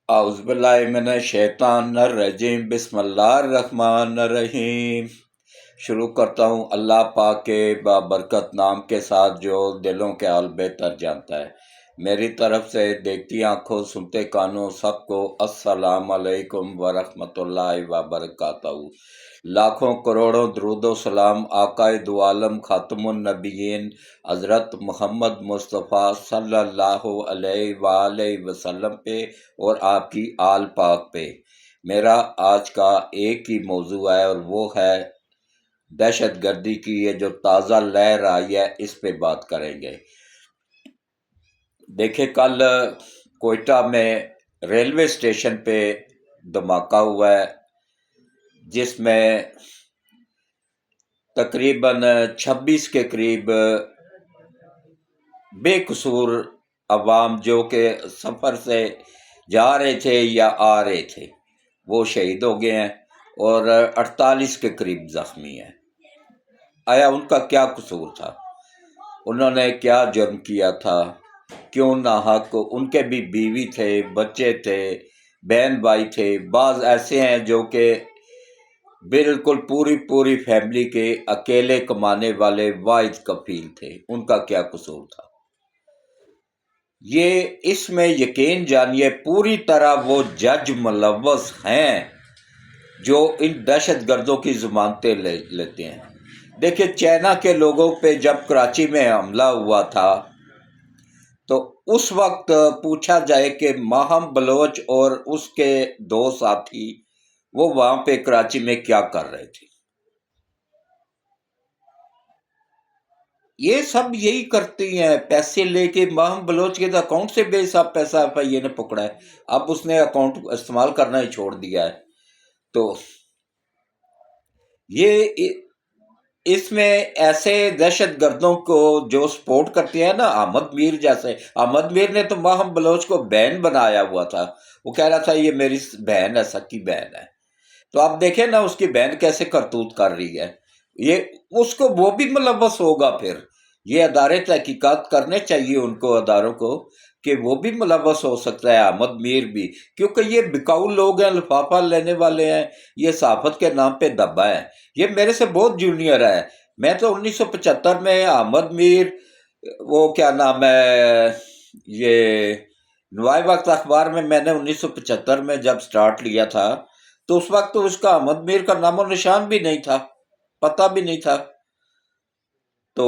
اعوذ باللہ من الشیطان الرجیم، بسم اللہ الرحمن الرحیم۔ شروع کرتا ہوں اللہ پاک کے بابرکت نام کے ساتھ جو دلوں کے حال بہتر جانتا ہے۔ میری طرف سے دیکھتی آنکھوں سنتے کانوں سب کو السلام علیکم ورحمۃ اللہ وبرکاتہ۔ لاکھوں کروڑوں درود و سلام آقائے دو عالم خاتم النبیین حضرت محمد مصطفیٰ صلی اللہ علیہ وآلہ وسلم پہ اور آپ کی آل پاک پہ۔ میرا آج کا ایک ہی موضوع ہے اور وہ ہے دہشت گردی کی یہ جو تازہ لہر آئی ہے، اس پہ بات کریں گے۔ دیکھیں، کل کوئٹہ میں ریلوے اسٹیشن پہ دھماکہ ہوا ہے جس میں تقریباً 26 کے قریب بے قصور عوام جو کہ سفر سے جا رہے تھے یا آ رہے تھے وہ شہید ہو گئے ہیں اور 48 کے قریب زخمی ہیں۔ آیا ان کا کیا قصور تھا؟ انہوں نے کیا جرم کیا تھا؟ کیوں ناحق؟ ان کے بھی بیوی تھے، بچے تھے، بہن بھائی تھے، بعض ایسے ہیں جو کہ بالکل پوری فیملی کے اکیلے کمانے والے واحد کفیل تھے۔ ان کا کیا قصور تھا؟ یہ اس میں یقین جانیے پوری طرح وہ جج ملوث ہیں جو ان دہشت گردوں کی ضمانتیں لیتے ہیں۔ دیکھیں، چائنا کے لوگوں پہ جب کراچی میں حملہ ہوا تھا تو اس وقت پوچھا جائے کہ ماہم بلوچ اور اس کے دو ساتھی وہ وہاں پہ کراچی میں کیا کر رہے تھے؟ یہ سب یہی کرتی ہیں، پیسے لے کے۔ ماہم بلوچ کے اکاؤنٹ سے بے حساب پیسہ FIA نے پکڑا ہے، اب اس نے اکاؤنٹ استعمال کرنا ہی چھوڑ دیا ہے۔ تو یہ اس میں ایسے دہشت گردوں کو جو سپورٹ کرتے ہیں نا، احمد میر جیسے، احمد میر نے تو ماہم بلوچ کو بہن بنایا ہوا تھا، وہ کہہ رہا تھا یہ میری بہن ہے، سکی بہن ہے۔ تو آپ دیکھیں نا اس کی بہن کیسے کرتوت کر رہی ہے، یہ اس کو وہ بھی ملوث ہوگا۔ پھر یہ ادارے تحقیقات کرنے چاہیے ان کو، اداروں کو، کہ وہ بھی ملوث ہو سکتا ہے، احمد میر بھی، کیونکہ یہ بکاؤ لوگ ہیں، لفافہ لینے والے ہیں، یہ صحافت کے نام پہ دبا ہے۔ یہ میرے سے بہت جونیئر ہے، میں تو 1975 میں احمد میر، وہ کیا نام ہے، یہ نوائے وقت اخبار میں نے 1975 میں جب سٹارٹ لیا تھا تو اس وقت اس کا احمد میر کا نام و نشان بھی نہیں تھا، پتہ بھی نہیں تھا۔ تو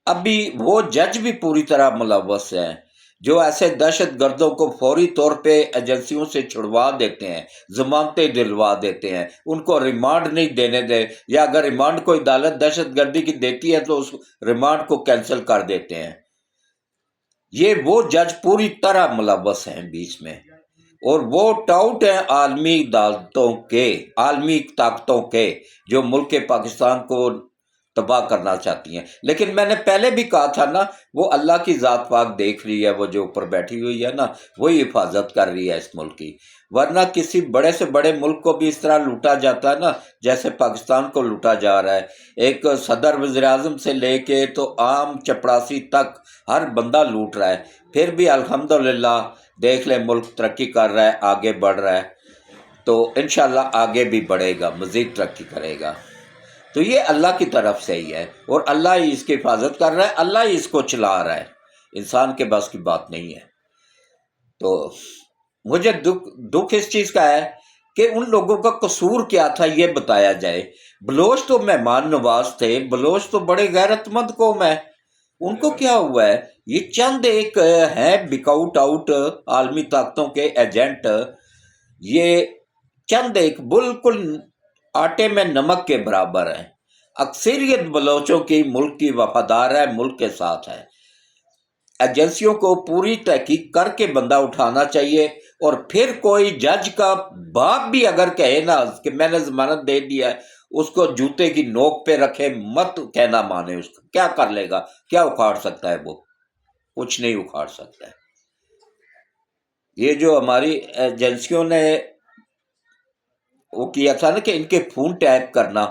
ابھی وہ جج بھی پوری طرح ملوث ہیں جو ایسے دہشت گردوں کو فوری طور پہ ایجنسیوں سے چھڑوا دیتے ہیں، ضمانتیں دلوا دیتے ہیں، ان کو ریمانڈ نہیں دینے دے، یا اگر ریمانڈ کو عدالت دہشت گردی کی دیتی ہے تو اس ریمانڈ کو کینسل کر دیتے ہیں۔ یہ وہ جج پوری طرح ملوث ہیں بیچ میں، اور وہ ٹاؤٹ ہیں عالمی عدالتوں کے، عالمی طاقتوں کے، جو ملک پاکستان کو تباہ کرنا چاہتی ہیں۔ لیکن میں نے پہلے بھی کہا تھا نا، وہ اللہ کی ذات پاک دیکھ رہی ہے، وہ جو اوپر بیٹھی ہوئی ہے نا، وہی حفاظت کر رہی ہے اس ملک کی۔ ورنہ کسی بڑے سے بڑے ملک کو بھی اس طرح لوٹا جاتا ہے نا جیسے پاکستان کو لوٹا جا رہا ہے۔ ایک صدر وزیر اعظم سے لے کے تو عام چپڑاسی تک ہر بندہ لوٹ رہا ہے، پھر بھی الحمدللہ دیکھ لیں ملک ترقی کر رہا ہے، آگے بڑھ رہا ہے، تو انشاءاللہ آگے بھی بڑھے گا، مزید ترقی کرے گا۔ تو یہ اللہ کی طرف سے ہی ہے، اور اللہ ہی اس کی حفاظت کر رہا ہے، اللہ ہی اس کو چلا رہا ہے، انسان کے بس کی بات نہیں ہے۔ تو مجھے دکھ اس چیز کا ہے کہ ان لوگوں کا قصور کیا تھا یہ بتایا جائے۔ بلوچ تو مہمان نواز تھے، بلوچ تو بڑے غیرت مند قوم ہے، ان کو کیا ہوا ہے؟ یہ چند ایک ہیں بکاؤ ٹاؤٹ عالمی طاقتوں کے ایجنٹ، یہ چند ایک بالکل آٹے میں نمک کے برابر ہیں۔ اکثریت بلوچوں کی ملک کی وفادار ہے، ملک کے ساتھ ہے۔ ایجنسیوں کو پوری تحقیق کر کے بندہ اٹھانا چاہیے، اور پھر کوئی جج کا باپ بھی اگر کہے نا کہ میں نے ضمانت دے دیا ہے، اس کو جوتے کی نوک پہ رکھے، مت کہنا مانے۔ اس کا کیا کر لے گا؟ کیا اکھاڑ سکتا ہے؟ وہ کچھ نہیں اکھاڑ سکتا ہے۔ یہ جو ہماری ایجنسیوں نے وہ کیا تھا نا کہ ان کے فون ٹیپ کرنا،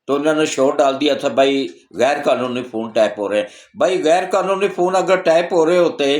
تو انہوں نے شور ڈال دیا تھا بھائی غیر قانونی فون ٹیپ ہو رہے ہیں۔ بھائی غیر قانونی فون اگر ٹیپ ہو رہے ہوتے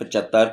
75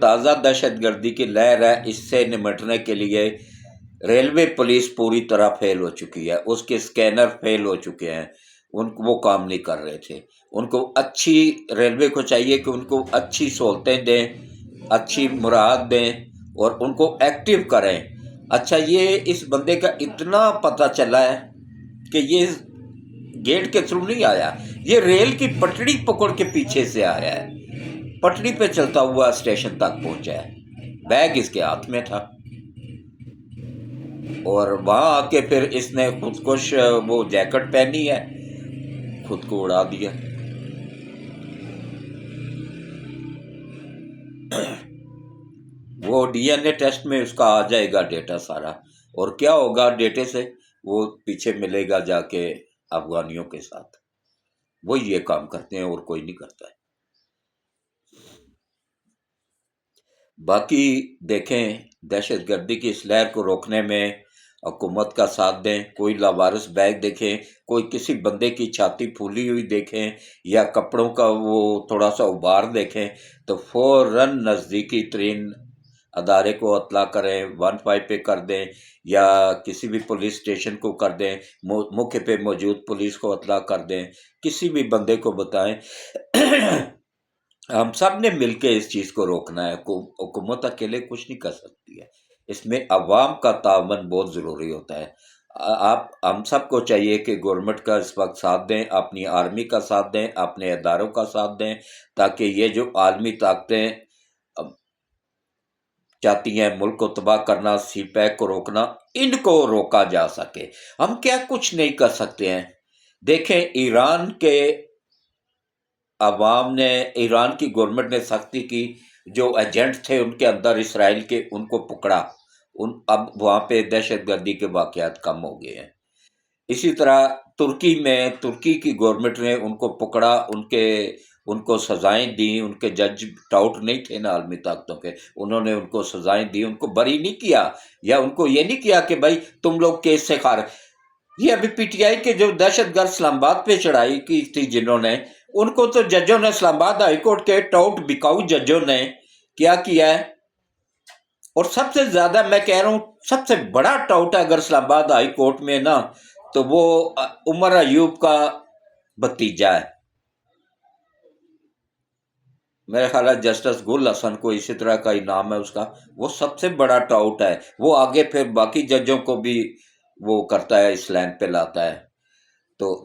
تازہ دہشت گردی کی لہر ہے، اس سے نمٹنے کے لیے ریلوے پولیس پوری طرح فیل ہو چکی ہے، اس کے اسکینر فیل ہو چکے ہیں، وہ کام نہیں کر رہے تھے۔ ان کو اچھی، ریلوے کو چاہیے کہ ان کو اچھی سہولتیں دیں، اچھی مراحت دیں اور ان کو ایکٹیو کریں۔ اچھا، یہ اس بندے کا اتنا پتہ چلا ہے کہ یہ گیٹ کے تھرو نہیں آیا، یہ ریل کی پٹڑی پکڑ کے پیچھے سے آیا ہے، پٹڑی پہ چلتا ہوا اسٹیشن تک پہنچا ہے، بیگ اس کے ہاتھ میں تھا، اور وہاں آ کے پھر اس نے خودکش وہ جیکٹ پہنی ہے، خود کو اڑا دیا۔ وہ ڈی این اے ٹیسٹ میں اس کا آ جائے گا ڈیٹا سارا، اور کیا ہوگا ڈیٹے سے، وہ پیچھے ملے گا جا کے افغانیوں کے ساتھ۔ وہ یہ کام کرتے ہیں اور کوئی نہیں کرتا ہے۔ باقی دیکھیں، دہشت گردی کی اس لہر کو روکنے میں حکومت کا ساتھ دیں۔ کوئی لاوارث بیگ دیکھیں، کوئی کسی بندے کی چھاتی پھولی ہوئی دیکھیں یا کپڑوں کا وہ تھوڑا سا ابھار دیکھیں تو فوراً نزدیکی ترین ادارے کو اطلاع کریں، 15 پہ کر دیں یا کسی بھی پولیس اسٹیشن کو کر دیں، موقع پہ موجود پولیس کو اطلاع کر دیں، کسی بھی بندے کو بتائیں۔ ہم سب نے مل کے اس چیز کو روکنا ہے، حکومت اکیلے کچھ نہیں کر سکتی ہے، اس میں عوام کا تعاون بہت ضروری ہوتا ہے۔ ہم سب کو چاہیے کہ گورنمنٹ کا اس وقت ساتھ دیں، اپنی آرمی کا ساتھ دیں، اپنے اداروں کا ساتھ دیں، تاکہ یہ جو عالمی طاقتیں چاہتی ہیں ملک کو تباہ کرنا، سی پیک کو روکنا، ان کو روکا جا سکے۔ ہم کیا کچھ نہیں کر سکتے ہیں؟ دیکھیں، ایران کے عوام نے، ایران کی گورنمنٹ نے سختی کی، جو ایجنٹ تھے ان کے اندر اسرائیل کے، ان کو پکڑا، اب وہاں پہ دہشت گردی کے واقعات کم ہو گئے ہیں۔ اسی طرح ترکی میں، ترکی کی گورنمنٹ نے ان کو پکڑا، ان کو سزائیں دیں، ان کے جج ٹاؤٹ نہیں تھے نا عالمی طاقتوں کے، انہوں نے ان کو سزائیں دی، ان کو بری نہیں کیا، یا ان کو یہ نہیں کیا کہ بھائی تم لوگ کیس سے یہ ابھی پی ٹی آئی کے جو دہشت گرد اسلام آباد پہ چڑھائی کی تھی جنہوں نے، ان کو تو ججوں نے، اسلام آباد ہائی کورٹ کے ٹاؤٹ بکاؤ ججوں نے کیا ہے، اور سب سے زیادہ میں کہہ رہا ہوں سب سے بڑا ٹاؤٹ اگر اسلام آباد ہائی کورٹ میں نا تو وہ عمر ایوب کا بھتیجا ہے، میرے خیال ہے جسٹس گل حسن کو اسی طرح کا ہی نام ہے اس کا، وہ سب سے بڑا ٹاؤٹ ہے، وہ آگے پھر باقی ججوں کو بھی وہ کرتا ہے، اس لائن پہ لاتا ہے، تو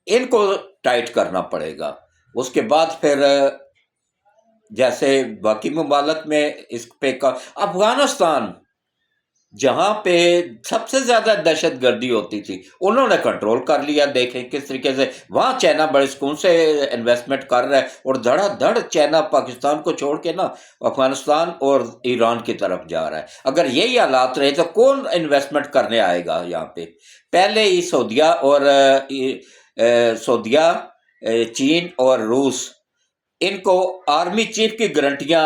ان کو ٹائٹ کرنا پڑے گا۔ اس کے بعد پھر جیسے باقی ممالک میں اس پہ افغانستان جہاں پہ سب سے زیادہ دہشت گردی ہوتی تھی انہوں نے کنٹرول کر لیا۔ دیکھیں کس طریقے سے وہاں چائنا بڑے سکون سے انویسٹمنٹ کر رہا ہے، اور دھڑا دھڑ چائنا پاکستان کو چھوڑ کے نا افغانستان اور ایران کی طرف جا رہا ہے۔ اگر یہی حالات رہے تو کون انویسٹمنٹ کرنے آئے گا یہاں پہ؟ پہلے ہی سعودیہ، چین اور روس، ان کو آرمی چیف کی گارنٹیاں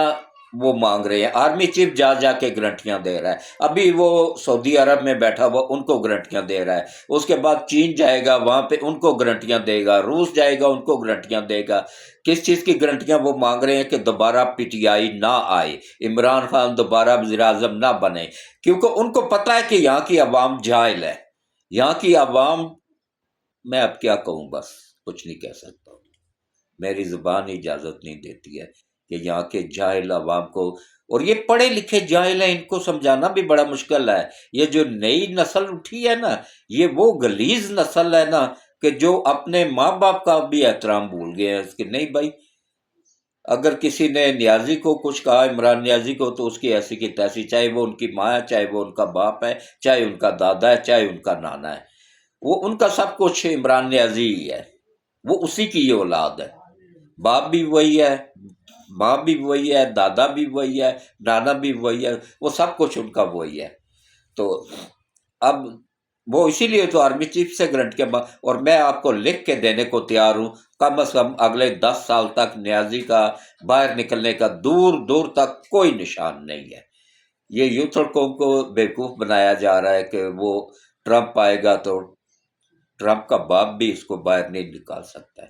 وہ مانگ رہے ہیں، آرمی چیف جا جا کے گارنٹیاں دے رہا ہے، ابھی وہ سعودی عرب میں بیٹھا ہوا ان کو گارنٹیاں دے رہا ہے، اس کے بعد چین جائے گا وہاں پہ ان کو گارنٹیاں دے گا، روس جائے گا ان کو گارنٹیاں دے گا۔ کس چیز کی گارنٹیاں وہ مانگ رہے ہیں؟ کہ دوبارہ پی ٹی آئی نہ آئے، عمران خان دوبارہ وزیر اعظم نہ بنے، کیونکہ ان کو پتہ ہے کہ یہاں کی عوام جاہل ہے، یہاں کی عوام، میں اب کیا کہوں، بس کچھ نہیں کہہ سکتا، میری زبان اجازت نہیں دیتی ہے کہ یہاں کے جاہل عوام کو، اور یہ پڑھے لکھے جاہل ہیں، ان کو سمجھانا بھی بڑا مشکل ہے۔ یہ جو نئی نسل اٹھی ہے نا، یہ وہ غلیظ نسل ہے نا کہ جو اپنے ماں باپ کا بھی احترام بھول گئے ہیں، کہ نہیں بھائی، اگر کسی نے نیازی کو کچھ کہا، عمران نیازی کو، تو اس کی ایسی کی تیسی، چاہے وہ ان کی ماں ہے، چاہے وہ ان کا باپ ہے، چاہے ان کا دادا ہے، چاہے ان کا نانا ہے، وہ ان کا سب کچھ عمران نیازی ہی ہے، وہ اسی کی یہ اولاد ہے، باپ بھی وہی ہے، ماں بھی وہی ہے، دادا بھی وہی ہے، نانا بھی وہی ہے، وہ سب کچھ ان کا وہی ہے۔ تو اب وہ اسی لیے تو آرمی چیف سے گارنٹی اور میں آپ کو لکھ کے دینے کو تیار ہوں، کم از کم اگلے 10 سال تک نیازی کا باہر نکلنے کا دور دور تک کوئی نشان نہیں ہے۔ یہ یوتھر قوم کو بیوقوف بنایا جا رہا ہے کہ وہ ٹرمپ آئے گا تو ٹرمپ کا باپ بھی اس کو باہر نہیں نکال سکتا ہے۔